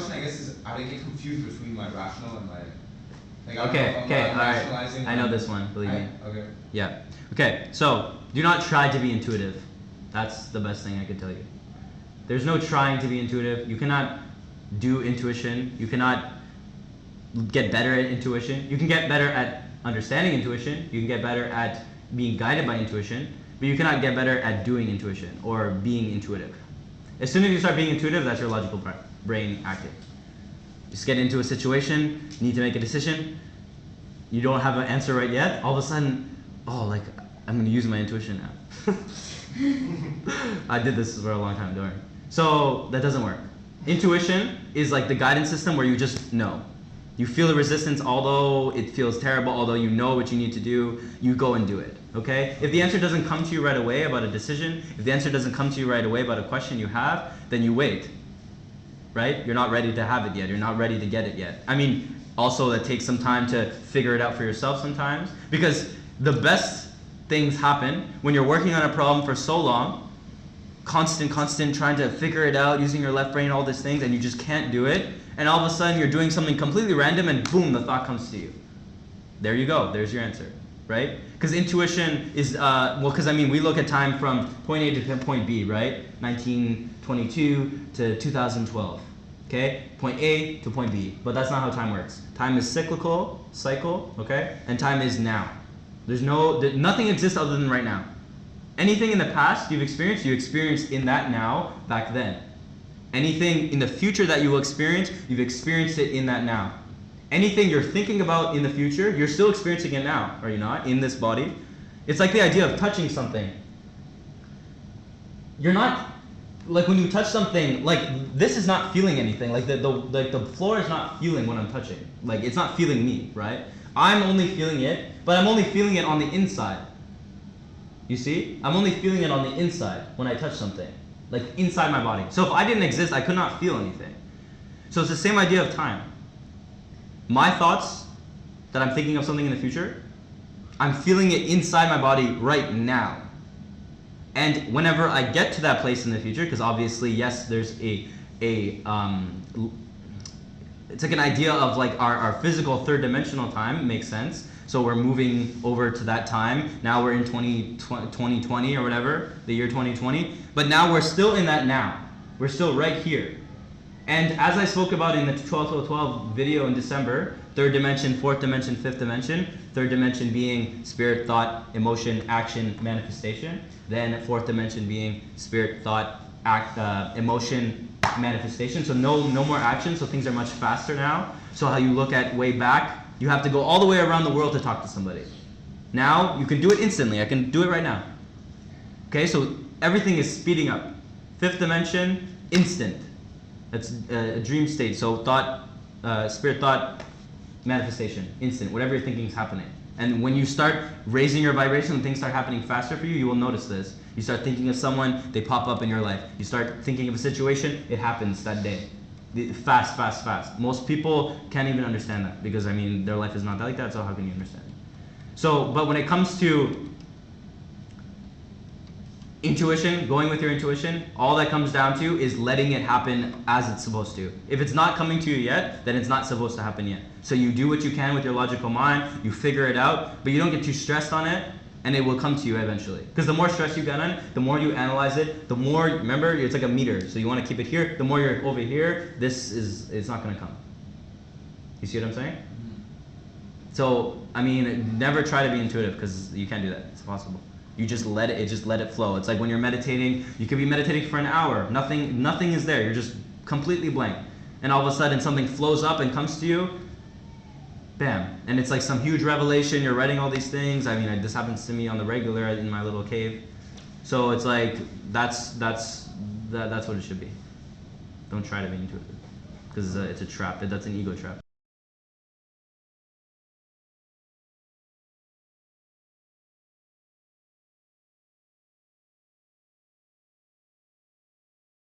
question, I guess, is I get confused between my rational and my... Okay, alright. I know this one, believe me. Okay. Yeah. Okay, so do not try to be intuitive. That's the best thing I could tell you. There's no trying to be intuitive. You cannot do intuition. You cannot get better at intuition. You can get better at understanding intuition. You can get better at being guided by intuition, but you cannot get better at doing intuition or being intuitive. As soon as you start being intuitive, that's your logical brain acting. Just get into a situation, need to make a decision, you don't have an answer right yet, all of a sudden, oh, like, I'm going to use my intuition now. I did this for a long time, don't worry. So that doesn't work. Intuition is like the guidance system where you just know. You feel the resistance, although it feels terrible, although you know what you need to do, you go and do it, okay? If the answer doesn't come to you right away about a decision, if the answer doesn't come to you right away about a question you have, then you wait, right? You're not ready to have it yet. You're not ready to get it yet. I mean, also that takes some time to figure it out for yourself sometimes, because the best things happen when you're working on a problem for so long, constant, trying to figure it out, using your left brain, all these things, and you just can't do it. And all of a sudden you're doing something completely random and boom, the thought comes to you. There you go, there's your answer, right? Because intuition is, because I mean, we look at time from point A to point B, right? 1922 to 2012, okay? Point A to point B, but that's not how time works. Time is cycle, okay? And time is now. Nothing exists other than right now. Anything in the past you experienced in that now, back then. Anything in the future that you will experience, you've experienced it in that now. Anything you're thinking about in the future, you're still experiencing it now, are you not? In this body. It's like the idea of touching something. You're not, like when you touch something, like this is not feeling anything. Like the floor is not feeling what I'm touching. Like it's not feeling me, right? I'm only feeling it, but I'm only feeling it on the inside. You see? I'm only feeling it on the inside when I touch something. Like inside my body. So if I didn't exist, I could not feel anything. So it's the same idea of time. My thoughts that I'm thinking of something in the future, I'm feeling it inside my body right now. And whenever I get to that place in the future, because obviously, yes, there's it's like an idea of like our physical third dimensional time, it makes sense. So we're moving over to that time. Now we're in 2020 or whatever, the year 2020. But now we're still in that now. We're still right here. And as I spoke about in the 12 video in December, third dimension, fourth dimension, fifth dimension. Third dimension being spirit, thought, emotion, action, manifestation. Then fourth dimension being spirit, thought, emotion, manifestation. So no more action, so things are much faster now. So how you look at way back, you have to go all the way around the world to talk to somebody. Now, you can do it instantly. I can do it right now. Okay, so everything is speeding up. Fifth dimension, instant. That's a dream state. So thought, spirit, thought, manifestation, instant. Whatever you're thinking is happening. And when you start raising your vibration and things start happening faster for you, you will notice this. You start thinking of someone, they pop up in your life. You start thinking of a situation, it happens that day. Fast. Most people can't even understand that because, I mean, their life is not like that, so how can you understand? So, but when it comes to intuition, going with your intuition, all that comes down to is letting it happen as it's supposed to. If it's not coming to you yet, then it's not supposed to happen yet. So you do what you can with your logical mind, you figure it out, but you don't get too stressed on it, and it will come to you eventually. Because the more stress you get on it, the more you analyze it, the more, remember, it's like a meter. So you want to keep it here, the more you're over here, it's not going to come. You see what I'm saying? So, I mean, never try to be intuitive because you can't do that. It's impossible. You just let it flow. It's like when you're meditating, you could be meditating for an hour. Nothing is there. You're just completely blank. And all of a sudden something flows up and comes to you. Bam. And it's like some huge revelation. You're writing all these things. I mean, this happens to me on the regular in my little cave. So it's like, that's what it should be. Don't try to be intuitive. Because it's a trap. That's an ego trap.